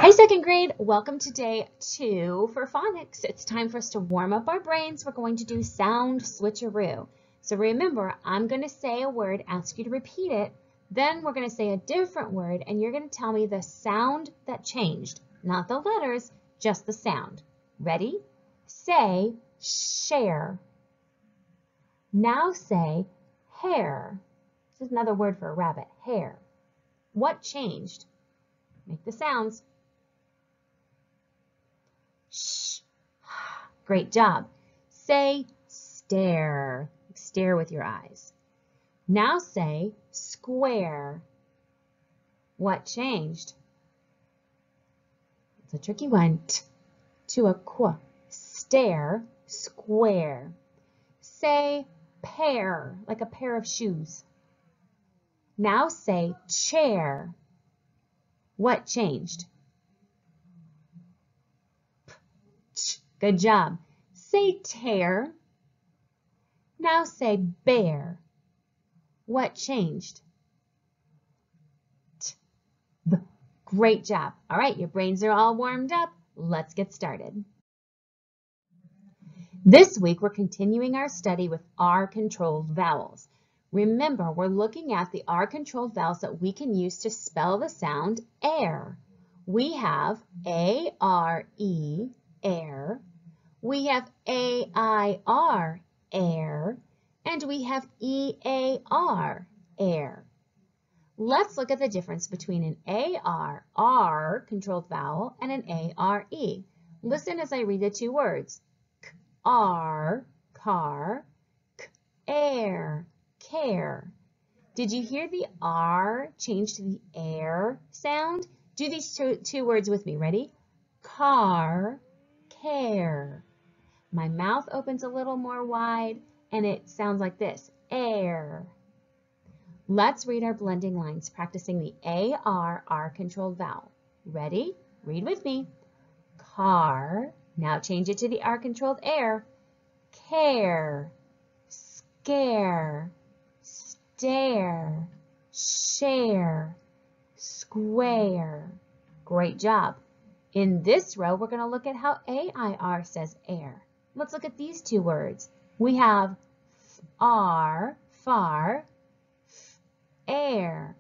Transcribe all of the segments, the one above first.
Hi, second grade. Welcome to day 2 for phonics. It's time for us to warm up our brains. We're going to do sound switcheroo. So remember, I'm going to say a word, ask you to repeat it. Then we're going to say a different word, and you're going to tell me the sound that changed. Not the letters, just the sound. Ready? Say share. Now say hair. This is another word for a rabbit, hair. What changed? Make the sounds. Shh. Great job. Say stare. Stare with your eyes. Now say square. What changed? It's a tricky one. T to a qu. Stare, square. Say pair, like a pair of shoes. Now say chair. What changed? Good job. Say tear. Now say bear. What changed? T-b. Great job. All right, your brains are all warmed up. Let's get started. This week, we're continuing our study with R-controlled vowels. Remember, we're looking at the R-controlled vowels that we can use to spell the sound air. We have A-R-E, air. We have A-I-R, air, and we have E-A-R, air. Let's look at the difference between an A-R, R controlled vowel, and an A-R-E. Listen as I read the two words. K-R, car, k-air, care. Did you hear the R change to the air sound? Do these two words with me. Ready? Car, care. My mouth opens a little more wide and it sounds like this, air. Let's read our blending lines, practicing the A-R, R-controlled vowel. Ready? Read with me. Car. Now change it to the R-controlled air. Care. Scare. Stare. Share. Square. Great job. In this row, we're going to look at how A-I-R says air. Let's look at these two words. We have R, far, air,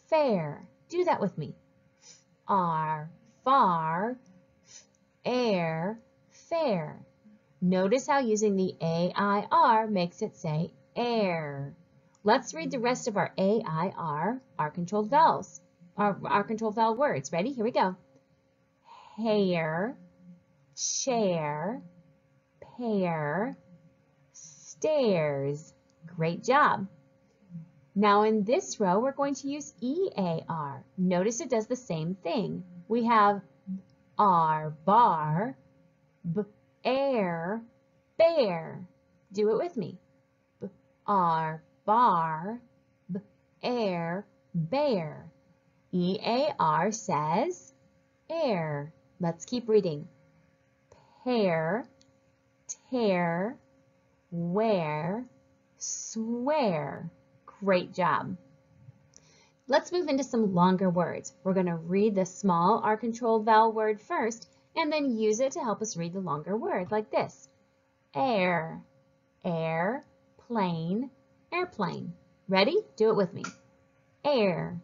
fair. Do that with me. R, far, air, fair. Notice how using the A-I-R makes it say air. Let's read the rest of our A-I-R, R-controlled vowels, our controlled vowel words. Ready? Here we go. Hair, chair, pear, stairs. Great job. Now in this row, we're going to use E-A-R. Notice it does the same thing. We have R, bar, B-air, bear. Do it with me. R, bar, B-air, bear. E-A-R says air. Let's keep reading. Pair, tear, wear, swear. Great job. Let's move into some longer words. We're going to read the small R-controlled vowel word first and then use it to help us read the longer word like this. Air, air, plane, airplane. Ready? Do it with me. Air,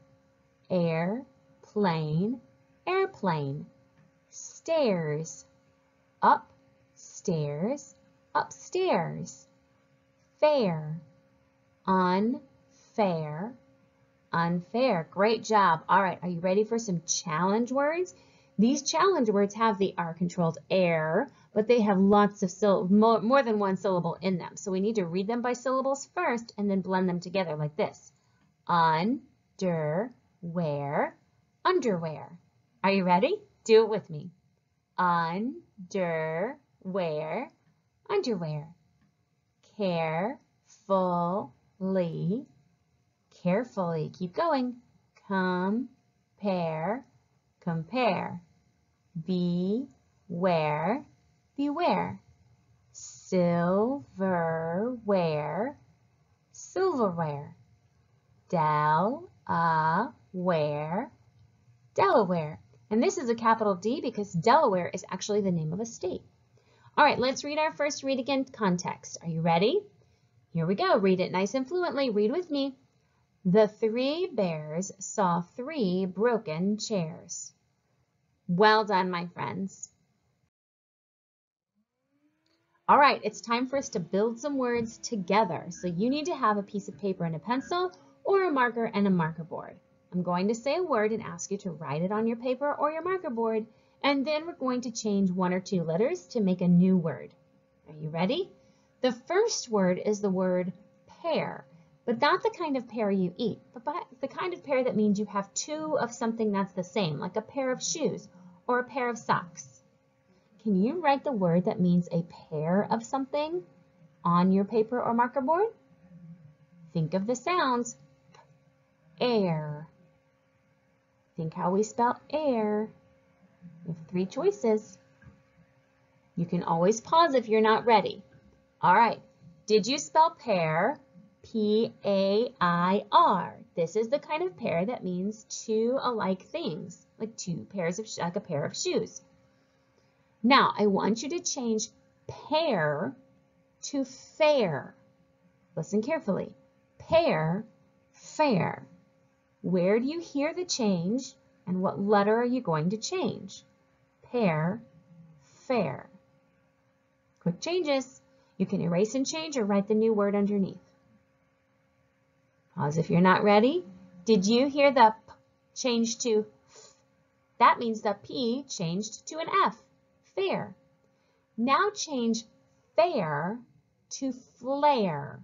air, plane, airplane. Stairs, up, stairs, upstairs. Fair, unfair, unfair. Great job. All right, are you ready for some challenge words? These challenge words have the R-controlled air, but they have lots of more than one syllable in them. So we need to read them by syllables first and then blend them together like this. Underwear, underwear. Are you ready? Do it with me. Underwear, underwear. Carefully, carefully. Keep going. Compare, compare. Beware, beware. Silverware, silverware. Delaware, Delaware. And this is a capital D because Delaware is actually the name of a state. All right, let's read our first read again context. Are you ready? Here we go. Read it nice and fluently. Read with me. The 3 bears saw 3 broken chairs. Well done, my friends. All right, it's time for us to build some words together. So you need to have a piece of paper and a pencil or a marker and a marker board. I'm going to say a word and ask you to write it on your paper or your marker board, and then we're going to change 1 or 2 letters to make a new word. Are you ready? The first word is the word pear, but not the kind of pear you eat, but the kind of pear that means you have 2 of something that's the same, like a pair of shoes or a pair of socks. Can you write the word that means a pair of something on your paper or marker board? Think of the sounds. Air. Think how we spell air. We have 3 choices. You can always pause if you're not ready. All right. Did you spell pear? P-A-I-R. This is the kind of pair that means 2 alike things, like 2 pairs of, like a pair of shoes. Now, I want you to change pear to fair. Listen carefully. Pear, fair. Where do you hear the change, and what letter are you going to change? Pear, fair. Quick changes. You can erase and change or write the new word underneath. Pause if you're not ready. Did you hear the P change to F? That means the P changed to an F. Fair. Now change fair to flare.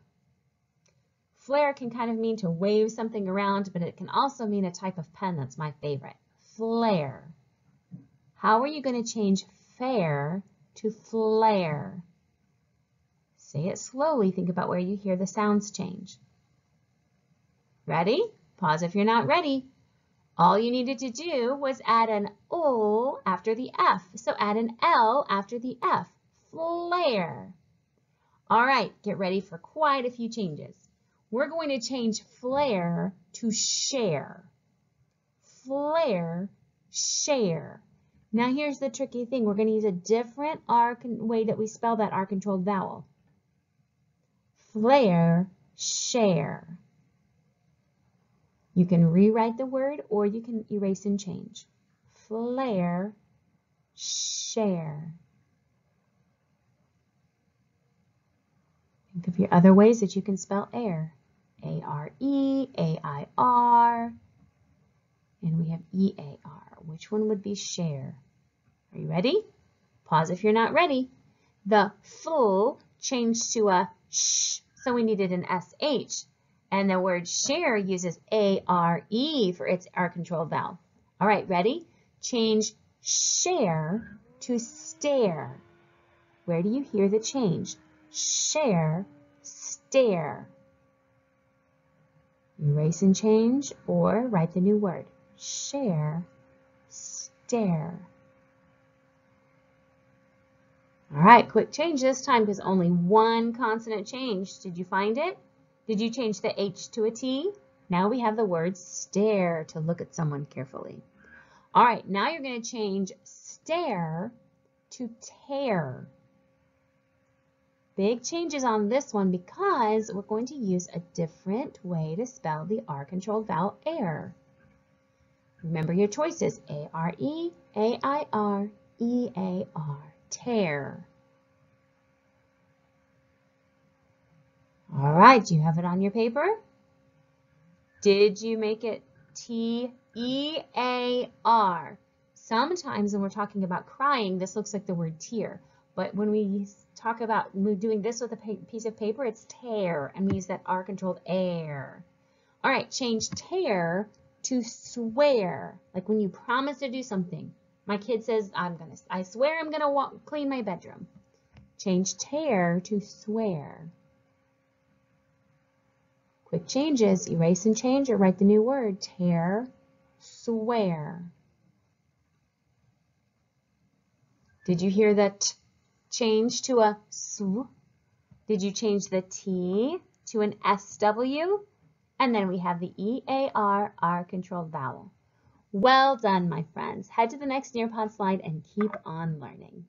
Flare can kind of mean to wave something around, but it can also mean a type of pen that's my favorite. Flare. How are you going to change fair to flare? Say it slowly. Think about where you hear the sounds change. Ready? Pause if you're not ready. All you needed to do was add an O after the F. So add an L after the F. Flare. All right, get ready for quite a few changes. We're going to change flare to share. Flare, share. Now here's the tricky thing. We're going to use a different way that we spell that R-controlled vowel. Flare, share. You can rewrite the word or you can erase and change. Flare, share. Think of your other ways that you can spell air. A-R-E, A-I-R, and we have E-A-R. Which one would be share? Are you ready? Pause if you're not ready. The full changed to a sh, so we needed an S-H. And the word share uses A-R-E for its R-controlled vowel. All right, ready? Change share to stare. Where do you hear the change? Share, stare. Erase and change or write the new word. Share, stare. All right, quick change this time because only 1 consonant changed. Did you find it? Did you change the H to a T? Now we have the word stare to look at someone carefully. All right, now you're going to change stare to tear. Big changes on this one because we're going to use a different way to spell the R-controlled vowel air. Remember your choices, A-R-E, A-I-R, E-A-R, tear. All right, do you have it on your paper? Did you make it T-E-A-R? Sometimes when we're talking about crying, this looks like the word tear. But when we talk about doing this with a piece of paper, it's tear, and we use that R-controlled air. All right, change tear to swear, like when you promise to do something. My kid says, I swear I'm gonna clean my bedroom. Change tear to swear. Quick changes, erase and change or write the new word, tear, swear. Did you hear that change to a sw? Did you change the T to an SW? And then we have the EAR, R-controlled vowel. Well done, my friends. Head to the next Nearpod slide and keep on learning.